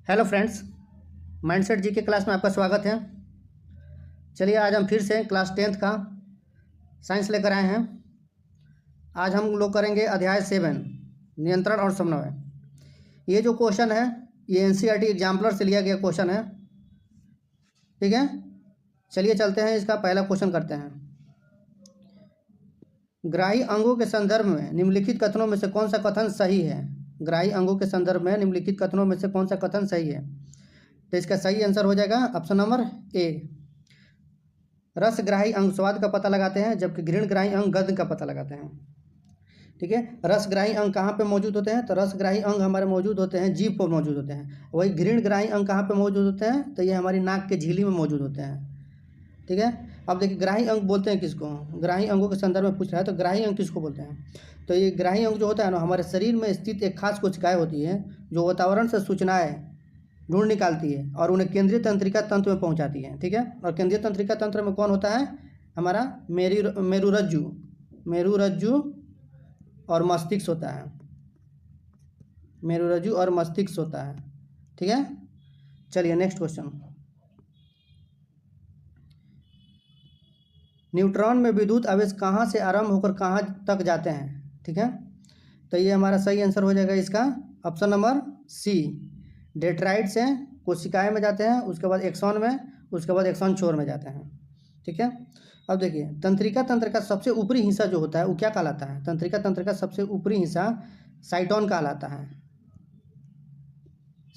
Hello friends, mindset जी के class में आपका स्वागत है। चलिए आज हम फिर से क्लास 10th का साइंस लेकर आए हैं। आज हम लोग करेंगे अध्याय 7 नियंत्रण और समन्वय। ये जो क्वेश्चन है ये एनसीईआरटी एग्जाम्पलर से लिया गया क्वेश्चन है। ठीक है, चलिए चलते हैं, इसका पहला क्वेश्चन करते हैं। ग्राही अंगों के संदर्भ में निम्नलिखित कथनों में से कौन सा कथन सही है। ग्राही अंगों के संदर्भ में निम्नलिखित कथनों में से कौन सा कथन सही है। तो इसका सही आंसर हो जाएगा ऑप्शन नंबर ए। रसग्राही अंग स्वाद का पता लगाते हैं, जबकि घृणग्राही अंग गंध का पता लगाते हैं। ठीक है, रसग्राही अंग कहाँ पे मौजूद होते हैं, तो रसग्राही अंग हमारे मौजूद होते हैं जीभ पर मौजूद होते हैं। वही घृणग्राही अंग कहाँ पे मौजूद होते हैं, तो ये हमारी नाक के झिल्ली में मौजूद होते हैं। ठीक है, अब देखिए ग्राही अंग बोलते हैं किसको, ग्राही अंगों के संदर्भ में पूछ रहा है, तो ग्राही अंग किसको बोलते हैं। तो ये ग्राही अंग जो होता है ना, हमारे शरीर में स्थित एक खास कोशिकाएं होती है जो वातावरण से सूचनाएं ढूंढ निकालती है और उन्हें केंद्रीय तंत्रिका तंत्र में पहुंचाती है। ठीक है, और केंद्रीय तंत्रिका तंत्र में कौन होता है, हमारा मेरुरज्जु और मस्तिष्क होता है। मेरुरज्जु और मस्तिष्क होता है। ठीक है, चलिए नेक्स्ट क्वेश्चन। न्यूट्रॉन में विद्युत आवेश कहाँ से आरंभ होकर कहाँ तक जाते हैं। ठीक है, तो ये हमारा सही आंसर हो जाएगा इसका ऑप्शन नंबर सी। डेट्राइट से कोशिकाएं में जाते हैं, उसके बाद एक्सॉन में, उसके बाद एक्सॉन छोर में जाते हैं। ठीक है, अब देखिए तंत्रिका तंत्र का सबसे ऊपरी हिस्सा जो होता है वो क्या कहलाता है। तंत्रिका तंत्र का सबसे ऊपरी हिस्सा साइटोन कहलाता है,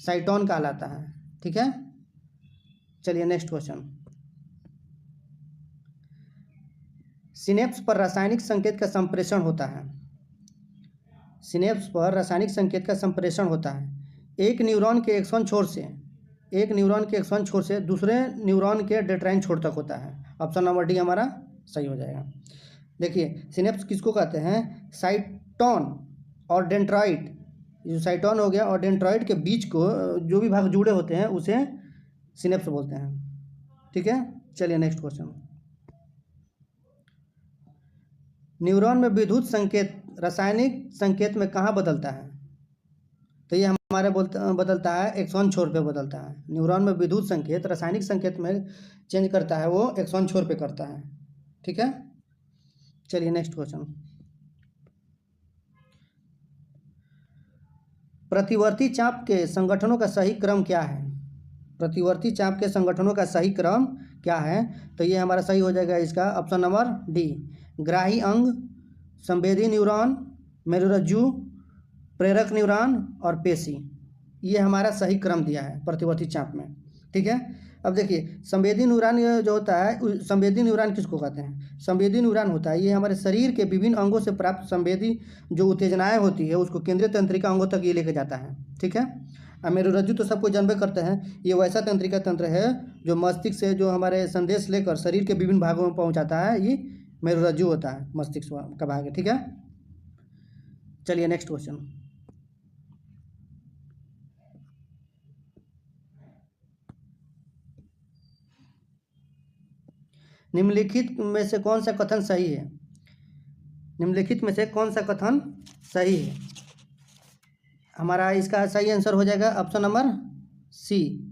साइटोन कहलाता है। ठीक है, चलिए नेक्स्ट क्वेश्चन। सिनेप्स पर रासायनिक संकेत का संप्रेषण होता है। सिनेप्स पर रासायनिक संकेत का संप्रेषण होता है एक न्यूरॉन के एक्सॉन छोर से दूसरे न्यूरॉन के डेंड्राइट छोर तक होता है। ऑप्शन नंबर डी हमारा सही हो जाएगा। देखिए सिनेप्स किसको कहते हैं, साइटोन और डेंड्राइट, जो साइटोन हो गया और डेंड्राइट के बीच को जो भी भाग जुड़े होते हैं उसे सिनेप्स बोलते हैं। ठीक है, चलिए नेक्स्ट क्वेश्चन। न्यूरॉन में विद्युत संकेत रासायनिक संकेत में कहाँ बदलता है, तो ये हमारे बदलता है एक्सॉन छोर पे बदलता है। न्यूरॉन में विद्युत संकेत रासायनिक संकेत में चेंज करता है वो एक्सॉन छोर पे करता है। ठीक है, चलिए नेक्स्ट क्वेश्चन। प्रतिवर्ती चाप के संगठनों का सही क्रम क्या है। प्रतिवर्ती चाप के संगठनों का सही क्रम क्या है, तो ये हमारा सही हो जाएगा इसका ऑप्शन नंबर डी। ग्राही अंग, संवेदी न्यूरॉन, मेरुरज्जु, प्रेरक न्यूरॉन और पेशी, ये हमारा सही क्रम दिया है प्रतिवर्ती चाप में। ठीक है, अब देखिए संवेदी न्यूरॉन जो होता है, संवेदी न्यूरॉन किसको कहते हैं, संवेदी न्यूरॉन होता है ये हमारे शरीर के विभिन्न अंगों से प्राप्त संवेदी जो उत्तेजनाएं होती है उसको केंद्रीय तंत्रिका अंगों तक ये लेके जाता है। ठीक है, अब मेरुरज्जु तो सबको जानबे करते हैं, ये वैसा तंत्रिका तंत्र है जो मस्तिष्क से जो हमारे संदेश लेकर शरीर के विभिन्न भागों में पहुँचाता है, ये मेरुरज्जु होता है, मस्तिष्क का भाग है। ठीक है, चलिए नेक्स्ट क्वेश्चन। निम्नलिखित में से कौन सा कथन सही है। निम्नलिखित में से कौन सा कथन सही है, हमारा इसका सही आंसर हो जाएगा ऑप्शन नंबर सी।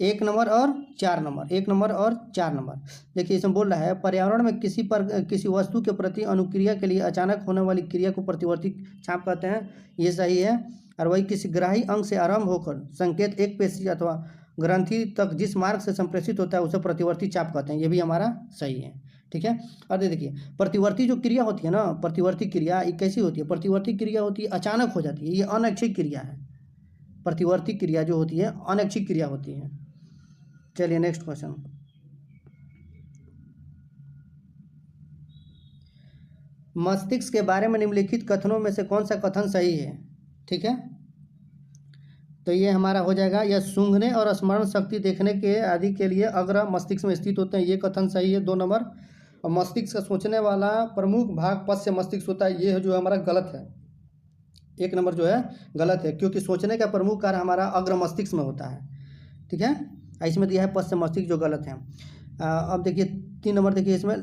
1 नंबर और 4 नंबर, 1 नंबर और 4 नंबर। देखिए इसमें बोल रहा है पर्यावरण में किसी वस्तु के प्रति अनुक्रिया के लिए अचानक होने वाली क्रिया को प्रतिवर्ती छाप कहते हैं, ये सही है। और वही किसी ग्राही अंग से आरंभ होकर संकेत एक पेशी अथवा ग्रंथि तक जिस मार्ग से संप्रेषित होता है उसे प्रतिवर्ती चाप कहते हैं, ये भी हमारा सही है। ठीक है, और देखिए प्रतिवर्ती जो क्रिया होती है ना, प्रतिवर्ती क्रिया ये कैसी होती है, प्रतिवर्ती क्रिया होती है अचानक हो जाती है, ये अनैच्छिक क्रिया है। प्रतिवर्ती क्रिया जो होती है अनैच्छिक क्रिया होती है। चलिए नेक्स्ट क्वेश्चन। मस्तिष्क के बारे में निम्नलिखित कथनों में से कौन सा कथन सही है। ठीक है, तो ये हमारा हो जाएगा, यह सूंघने और स्मरण शक्ति देखने के आदि के लिए अग्र मस्तिष्क में स्थित होते हैं, ये कथन सही है 2 नंबर। और मस्तिष्क का सोचने वाला प्रमुख भाग पश्च मस्तिष्क होता है, ये जो हमारा गलत है। 1 नंबर जो है गलत है, क्योंकि सोचने का प्रमुख कार्य हमारा अग्र मस्तिष्क में होता है। ठीक है, इसमें दिया है पश्च मस्तिष्क जो गलत है। अब देखिए 3 नंबर, देखिए इसमें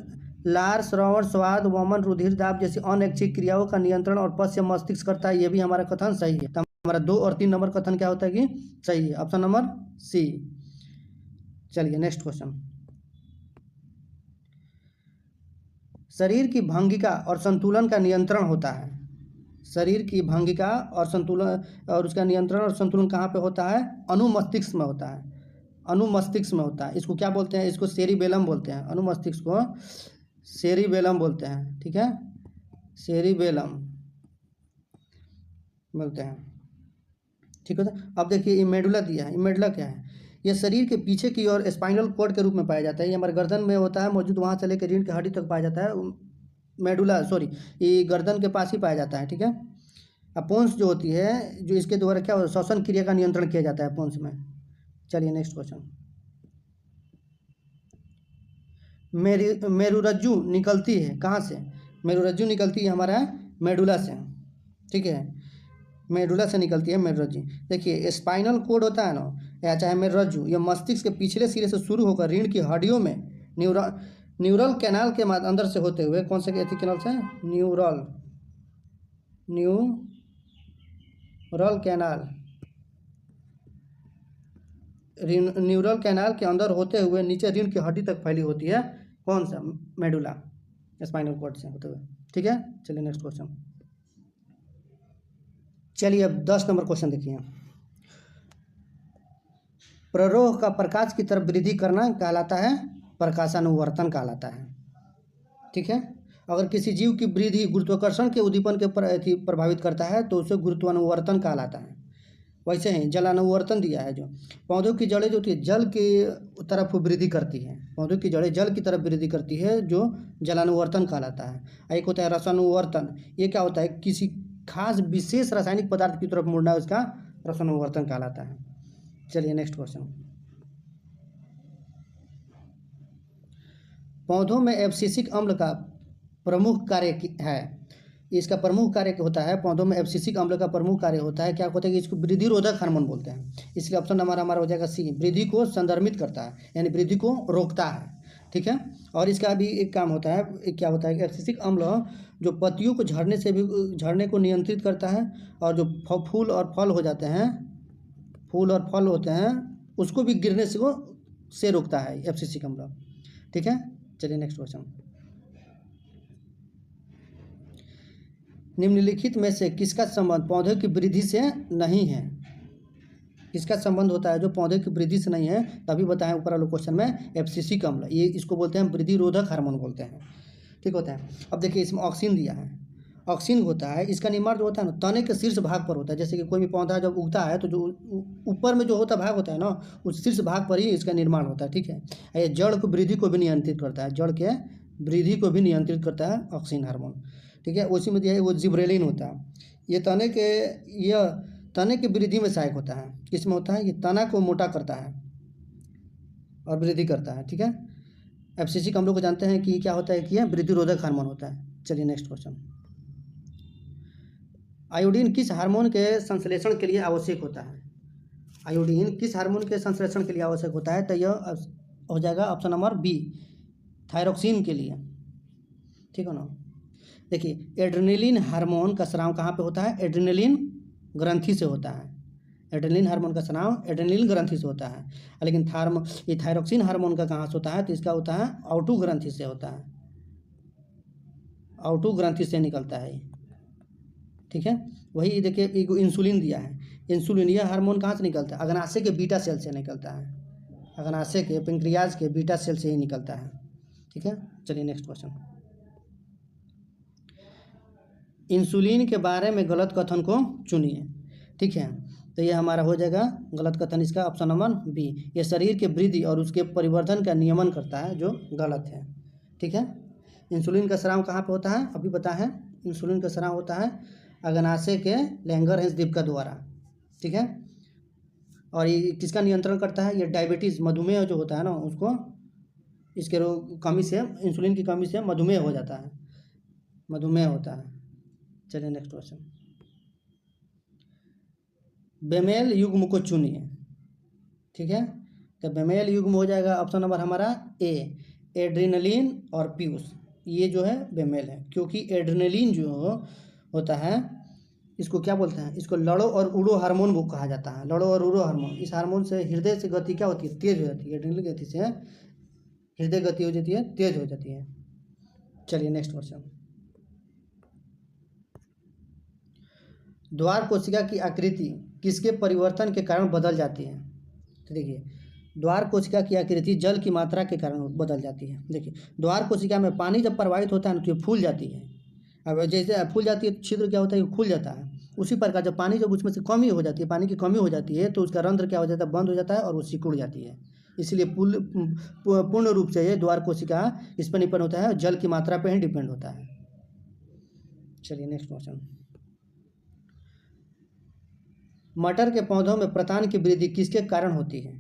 लार, श्रवण, स्वाद, वमन, रुधिर दाब जैसी अनैच्छिक क्रियाओं का नियंत्रण और पश्च मस्तिष्क करता है, ये भी हमारा कथन सही है। हमारा 2 और 3 नंबर कथन क्या होता है कि सही है, ऑप्शन नंबर सी। चलिए नेक्स्ट क्वेश्चन। शरीर की भंगिका और संतुलन का नियंत्रण होता है। शरीर की भंगिका और संतुलन और उसका नियंत्रण और संतुलन कहाँ पे होता है? अनुमस्तिष्क में होता है। अनुमस्तिष्क में होता है। इसको क्या बोलते हैं? इसको सेरिबेलम बोलते हैं। अनुमस्तिष्क को सेरिबेलम बोलते हैं, ठीक है, सेरिबेलम बोलते हैं, ठीक है। अब देखिए ये मेडुला दिया है। ये मेडुला क्या है? ये शरीर के पीछे की ओर स्पाइनल कॉर्ड के रूप में पाया जाता है। ये हमारे गर्दन में होता है मौजूद, वहाँ से लेकर रीढ़ की हड्डी तक पाया जाता है। मेडुला ये गर्दन के पास ही पाया जाता है, ठीक है। अब पोन्स जो होती है, जो इसके द्वारा क्या होता है? श्वसन क्रिया का नियंत्रण किया जाता है पोन्स में। चलिए नेक्स्ट क्वेश्चन। मेरुरज्जु निकलती है कहाँ से? मेरुरज्जु निकलती है हमारा मेडुला से, ठीक है, मेडुला से निकलती है मेरुरज्जु। देखिए स्पाइनल कोड होता है ना, या चाहे मेरुरज्जु, यह मस्तिष्क के पिछले सिरे से शुरू होकर रीढ़ की हड्डियों में न्यूरल कैनाल के अंदर से होते हुए, कौन से कैनाल से? न्यूरल कैनाल, न्यूरल कैनाल के अंदर होते हुए नीचे रीढ़ की हड्डी तक फैली होती है। कौन सा? मेडुला, स्पाइनल कॉर्ड से होते हुए, ठीक है। चलिए नेक्स्ट क्वेश्चन। चलिए अब 10 नंबर क्वेश्चन देखिए। प्ररोह का प्रकाश की तरफ वृद्धि करना कहलाता है प्रकाशानुवर्तन कहलाता है, ठीक है। अगर किसी जीव की वृद्धि गुरुत्वाकर्षण के उद्दीपन के प्रभावित करता है तो उसे गुरुत्वानुवर्तन कहलाता है। वैसे ही जलानुवर्तन दिया है, जो पौधों की जड़ें जो होती है जल की तरफ वृद्धि करती है, पौधों की जड़ें जल की तरफ वृद्धि करती है, जो जलानुवर्तन कहलाता है। एक होता है रसानुवर्तन। ये क्या होता है? किसी खास विशेष रासायनिक पदार्थ की तरफ मुड़ना, उसका रसानुवर्तन कहलाता है। चलिए नेक्स्ट क्वेश्चन। पौधों में एब्सिसिक अम्ल का प्रमुख कार्य है। इसका प्रमुख कार्य होता है, पौधों में एब्सिसिक अम्ल का प्रमुख कार्य होता है, क्या होता है कि इसको वृद्धि रोधक हार्मोन बोलते हैं। इसलिए ऑप्शन नंबर हमारा हो जाएगा सी, वृद्धि को संदर्भित करता है, यानी वृद्धि को रोकता है, ठीक है। और इसका भी एक काम होता है, क्या होता है? एब्सिसिक अम्ल जो पत्तियों को झड़ने को नियंत्रित करता है, और जो फूल और फल हो जाते हैं, फूल और फल होते हैं, उसको भी गिरने से रोकता है एब्सिसिक अम्ल, ठीक है। चलिए नेक्स्ट क्वेश्चन। निम्नलिखित में से किसका संबंध पौधे की वृद्धि से नहीं है? किसका संबंध होता है जो पौधे की वृद्धि से नहीं है? तभी बताएं ऊपर वाले क्वेश्चन में, एब्सिसिक अम्ल। ये इसको बोलते हैं वृद्धि रोधक हार्मोन बोलते हैं, ठीक होता है। अब देखिए इसमें ऑक्सिन दिया है। ऑक्सिन होता है, इसका निर्माण जो होता है ना, तने के शीर्ष भाग पर होता है। जैसे कि कोई भी पौधा जब उगता है तो जो ऊपर में जो होता भाग होता है ना, उस शीर्ष भाग पर ही इसका निर्माण होता है, ठीक है। ये जड़ को वृद्धि को भी नियंत्रित करता है, जड़ के वृद्धि को भी नियंत्रित करता है ऑक्सिन हार्मोन, ठीक है। उसी में दिया है वो जिब्रेलिन होता है। ये तने की वृद्धि में सहायक होता है। किसमें होता है? ये तना को मोटा करता है और वृद्धि करता है, ठीक है। एब्सिसिक हम लोग को जानते हैं कि क्या होता है कि यह वृद्धि रोधक हार्मोन होता है। चलिए नेक्स्ट क्वेश्चन। आयोडीन किस हार्मोन के संश्लेषण के लिए आवश्यक होता है? आयोडीन किस हार्मोन के संश्लेषण के लिए आवश्यक होता है? तो यह हो जाएगा ऑप्शन नंबर बी, थायरोक्सिन के लिए, ठीक है ना। देखिए एड्रेनलिन हार्मोन का स्राव कहाँ पे होता है? एड्रेनलिन ग्रंथि से होता है। एड्रेनलिन हार्मोन का स्राव एड्रेनलिन ग्रंथि से होता है, लेकिन ये थायरोक्सिन हार्मोन का कहाँ से होता है? तो इसका होता है आउटू ग्रंथि से होता है, आउटू ग्रंथि से निकलता है, ठीक है। वही देखिए एक इंसुलिन दिया है। इंसुलिन यह हार्मोन कहाँ से निकलता है? अग्नाशय के बीटा सेल से निकलता है, अग्नाशय के पेंक्रियाज के बीटा सेल से ही निकलता है, ठीक है। चलिए नेक्स्ट क्वेश्चन। इंसुलिन के बारे में गलत कथन को चुनिए, ठीक है। तो ये हमारा हो जाएगा गलत कथन, इसका ऑप्शन नंबर बी। ये शरीर के वृद्धि और उसके परिवर्धन का नियमन करता है, जो गलत है, ठीक है। इंसुलिन का स्राव कहाँ पे होता है? अभी पता है, इंसुलिन का स्राव होता है अग्नाशय के लैंगरहैंस द्वीप द्वारा, ठीक है। और ये किसका नियंत्रण करता है? ये डायबिटीज़, मधुमेह जो होता है ना, उसको इसके कमी से, इंसुलिन की कमी से मधुमेह हो जाता है, मधुमेह होता है। चलिए नेक्स्ट क्वेश्चन। बेमेल युग्म को चुनिए, ठीक है। तो बेमेल युग्म हो जाएगा ऑप्शन नंबर हमारा ए, एड्रेनलिन और पीयूष। ये जो है बेमेल है, क्योंकि एड्रेनलिन जो होता है इसको क्या बोलते हैं, इसको लड़ो और उड़ो हार्मोन को कहा जाता है। लड़ो और उड़ो हार्मोन, इस हार्मोन से हृदय से गति क्या होती है, तेज हो जाती है। एड्रेनलिन गति से हृदय गति हो जाती है, तेज हो जाती है। चलिए नेक्स्ट क्वेश्चन। द्वार कोशिका की आकृति किसके परिवर्तन के कारण बदल जाती है? तो देखिए, द्वार कोशिका की आकृति जल की मात्रा के कारण बदल जाती है। देखिए, द्वार कोशिका में पानी जब प्रवाहित होता है ना तो ये फूल जाती है। अब जैसे फूल जाती है तो छिद्र क्या होता है, ये खुल जाता है। उसी प्रकार जब पानी जब उसमें से कमी हो जाती है, पानी की कमी हो जाती है, तो उसका रंध्र क्या हो जाता है, बंद हो जाता है और वो सिकुड़ जाती है। इसलिए पूर्ण रूप से ये द्वार कोशिका इस पर डिपेंड होता है, जल की मात्रा पर ही डिपेंड होता है। चलिए नेक्स्ट क्वेश्चन। मटर के पौधों में प्रतान की वृद्धि किसके कारण होती है?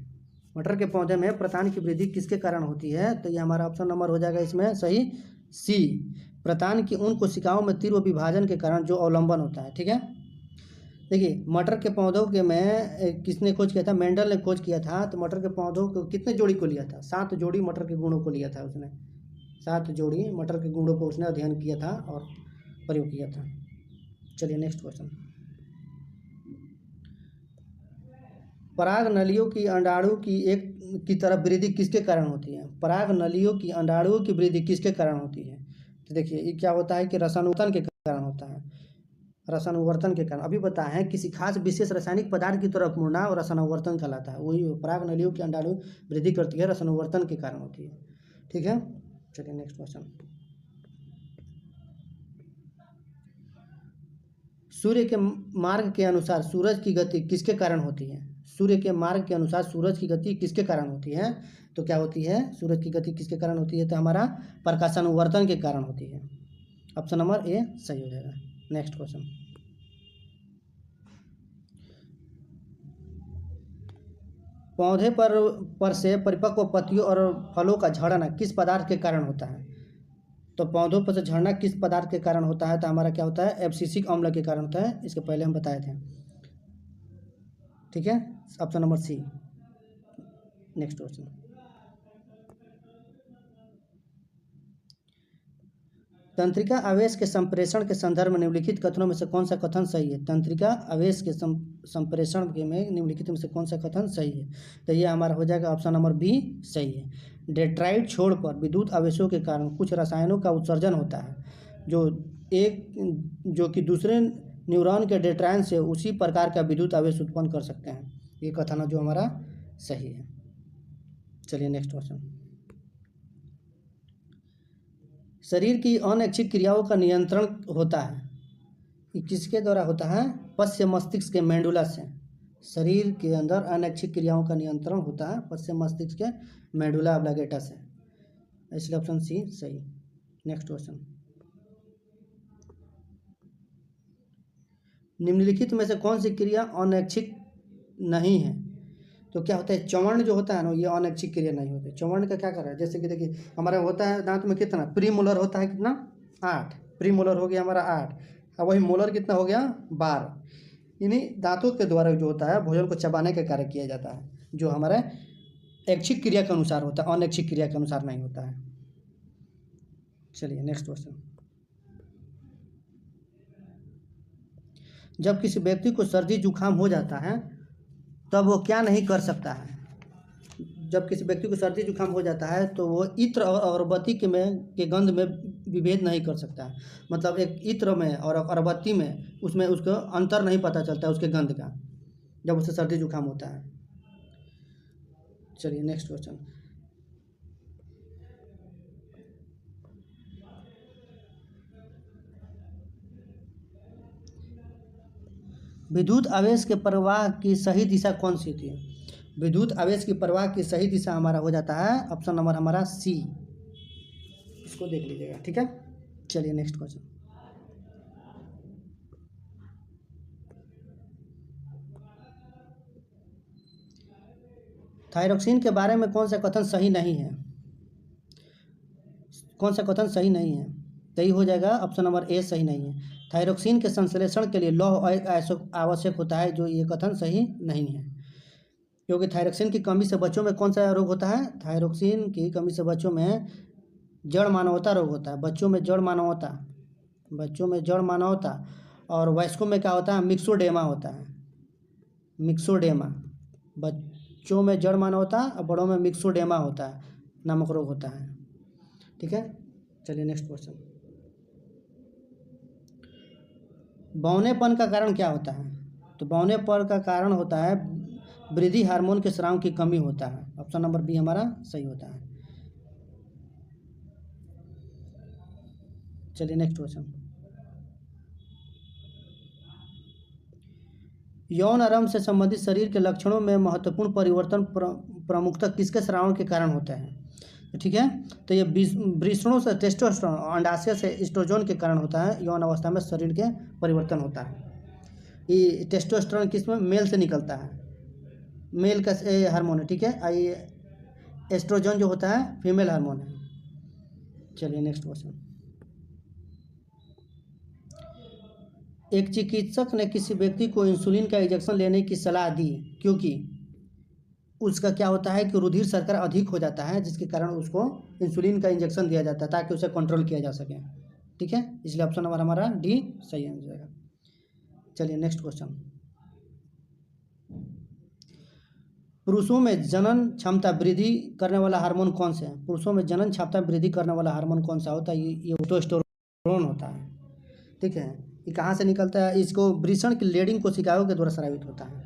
मटर के पौधे में प्रतान की वृद्धि किसके कारण होती है? तो ये हमारा ऑप्शन नंबर हो जाएगा इसमें सही सी। प्रतान की उन कोशिकाओं में तीव्र विभाजन के कारण जो अवलंबन होता है। ठीक है, देखिए मटर के पौधों के में किसने खोज किया था, मेंडल ने खोज किया था। तो मटर के पौधों को कितने जोड़ी को लिया था, 7 जोड़ी मटर के गुणों को लिया था उसने। 7 जोड़ी मटर के गुणों को उसने अध्ययन किया था और प्रयोग किया था। चलिए नेक्स्ट क्वेश्चन। पराग नलियों की अंडाणु की तरफ वृद्धि किसके कारण होती है? पराग नलियों की अंडाणुओं की वृद्धि किसके कारण होती है? तो देखिए, ये क्या होता है कि रसानुवर्तन के कारण होता है। रसानुवर्तन के कारण अभी बताए हैं, किसी खास विशेष रासायनिक पदार्थ की तरफ मुड़ना और रसानुवर्तन कहलाता है। वही पराग नलियों की अंडाणु वृद्धि करती है, रसानुवर्तन के कारण होती है। ठीक है, चलिए नेक्स्ट क्वेश्चन। सूर्य के मार्ग के अनुसार सूरज की गति किसके कारण होती है? सूर्य के मार्ग के अनुसार सूरज की गति किसके कारण होती है? तो क्या होती है, सूरज की गति किसके कारण होती है? तो हमारा प्रकाशानुवर्तन के कारण होती है। ऑप्शन नंबर ए सही हो जाएगा। Next question. पौधे पर से परिपक्व पत्तियों और फलों का झड़ना किस पदार्थ के कारण होता है? तो पौधों पर से झड़ना किस पदार्थ के कारण होता है? तो हमारा क्या होता है, एब्सिसिक अम्ल के कारण होता है। इसके पहले हम बताए थे। ठीक है, option number C. Next question. तंत्रिका आवेश के संप्रेषण के संदर्भ में निम्नलिखित कथनों में से कौन सा कथन सही है? तंत्रिका आवेश के संप्रेषण में निम्नलिखित में से कौन सा कथन सही है? तो ये हमारा हो जाएगा ऑप्शन नंबर बी सही है। डेट्राइट छोड़ पर विद्युत आवेशों के कारण कुछ रसायनों का उत्सर्जन होता है जो कि दूसरे न्यूरॉन के डेट्रायन से उसी प्रकार का विद्युत आवेश उत्पन्न कर सकते हैं। ये कथन जो हमारा सही है। चलिए नेक्स्ट क्वेश्चन। शरीर की अनैच्छिक क्रियाओं का नियंत्रण होता है, ये किसके द्वारा होता है? पश्च मस्तिष्क के मेंडुला से। शरीर के अंदर अनैच्छिक क्रियाओं का नियंत्रण होता है पश्च मस्तिष्क के मेडुला ऑब्लिंगेटा से। इसलिए ऑप्शन सी सही। Next question. निम्नलिखित में से कौन सी क्रिया अनैच्छिक नहीं है? तो क्या होता है, चवर्ण जो होता है ना, ये अनैच्छिक क्रिया नहीं होती। चवर्ण का क्या कर रहा है, जैसे कि देखिए हमारा होता है दांत में कितना प्रीमोलर होता है, कितना 8 प्रीमोलर हो गया हमारा 8, अब वही मोलर कितना हो गया 12। इन्हीं दांतों के द्वारा जो होता है भोजन को चबाने का कार्य किया जाता है, जो हमारे ऐच्छिक क्रिया के अनुसार होता है, अनैच्छिक क्रिया के अनुसार नहीं होता है। चलिए नेक्स्ट क्वेश्चन। जब किसी व्यक्ति को सर्दी जुकाम हो जाता है तब वो क्या नहीं कर सकता है? जब किसी व्यक्ति को सर्दी जुकाम हो जाता है तो वो इत्र और अगरबत्ती के गंध में विभेद नहीं कर सकता है। मतलब एक इत्र में और अगरबत्ती में उसमें उसको अंतर नहीं पता चलता है उसके गंध का, जब उसे सर्दी जुकाम होता है। चलिए नेक्स्ट क्वेश्चन। विद्युत आवेश के प्रवाह की सही दिशा कौन सी होती है? विद्युत आवेश की प्रवाह की सही दिशा हमारा हो जाता है ऑप्शन नंबर हमारा सी। इसको देख लीजिएगा। ठीक है, चलिए नेक्स्ट क्वेश्चन। थायरोक्सिन के बारे में कौन सा कथन सही नहीं है? कौन सा कथन सही नहीं है? तो ये हो जाएगा ऑप्शन नंबर ए सही नहीं है। थायरोक्सिन के संश्लेषण के लिए लौह आवश्यक होता है, जो ये कथन सही नहीं है। क्योंकि थायरोक्सिन की कमी से बच्चों में कौन सा रोग होता है? थायरोक्सिन की कमी से बच्चों में जड़ मानवता रोग होता है। बच्चों में जड़ मानवता और वयस्कों में क्या होता है, मिक्सोडेमा होता है, मिक्सोडेमा। बच्चों में जड़ माना होता है और बड़ों में मिक्सोडेमा होता है, नामक रोग होता है। ठीक है, चलिए नेक्स्ट क्वेश्चन। बौनेपन का कारण क्या होता है? तो बौनेपन का कारण होता है वृद्धि हार्मोन के स्राव की कमी होता है। ऑप्शन नंबर बी हमारा सही होता है। चलिए नेक्स्ट क्वेश्चन। यौन आरंभ से संबंधित शरीर के लक्षणों में महत्वपूर्ण परिवर्तन प्रमुखतः किसके स्राव के कारण होते हैं? ठीक है, तो ये वृषणों से टेस्टोस्टेरोन, अंडाशय से एस्ट्रोजन के कारण होता है। यौन अवस्था में शरीर के परिवर्तन होता है। ये टेस्टोस्टेरोन किस में, मेल से निकलता है, मेल का हार्मोन है। ठीक है, ये एस्ट्रोजन जो होता है फीमेल हार्मोन है। चलिए नेक्स्ट क्वेश्चन। एक चिकित्सक ने किसी व्यक्ति को इंसुलिन का इंजेक्शन लेने की सलाह दी क्योंकि उसका क्या होता है कि रुधिर शर्करा अधिक हो जाता है, जिसके कारण उसको इंसुलिन का इंजेक्शन दिया जाता है ताकि उसे कंट्रोल किया जा सके। ठीक है, इसलिए ऑप्शन नंबर हमारा डी सही हो जाएगा। चलिए नेक्स्ट क्वेश्चन। पुरुषों में जनन क्षमता वृद्धि करने वाला हार्मोन कौन सा है? पुरुषों में जनन क्षमता वृद्धि करने वाला हार्मोन कौन सा होता है? ये टेस्टोस्टेरोन होता है। ठीक है, ये कहाँ से निकलता है? इसको वृषण की लेडिंग कोशिकाओं के द्वारा स्रावित होता है।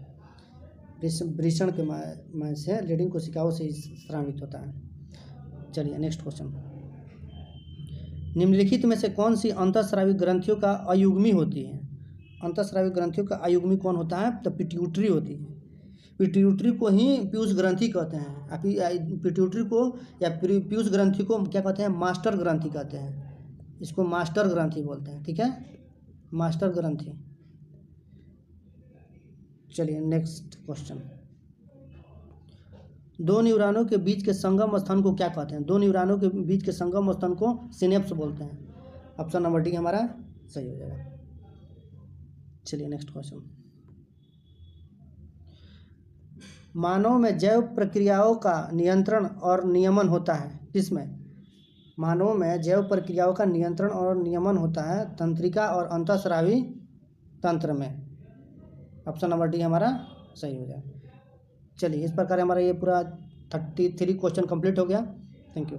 वृषण के माध्यम से लेडिंग कोशिकाओं से स्रावित होता है। चलिए नेक्स्ट क्वेश्चन। निम्नलिखित में से कौन सी अंतःस्रावी ग्रंथियों का अयुग्मी होती है? अंतःस्रावी ग्रंथियों का अयुग्मी कौन होता है? तो पिट्यूटरी होती है। पिट्यूटरी को ही पीयूष ग्रंथि कहते हैं। पिट्यूटरी को या पीयूष ग्रंथि को क्या कहते हैं? मास्टर ग्रंथि कहते हैं। इसको मास्टर ग्रंथि बोलते हैं। ठीक है, मास्टर ग्रंथि। चलिए नेक्स्ट क्वेश्चन। दो न्यूरॉनों के बीच के संगम स्थान को क्या कहते हैं? दो न्यूरॉनों के बीच के संगम स्थान को सिनेप्स बोलते हैं। ऑप्शन नंबर डी हमारा सही हो जाएगा। चलिए नेक्स्ट क्वेश्चन। मानव में जैव प्रक्रियाओं का नियंत्रण और नियमन होता है किसमें? मानव में जैव प्रक्रियाओं का नियंत्रण और नियमन होता है तंत्रिका और अंतःस्रावी तंत्र में। ऑप्शन नंबर डी हमारा सही हो जाए। चलिए इस प्रकार हमारा ये पूरा 33 क्वेश्चन कंप्लीट हो गया। Thank you.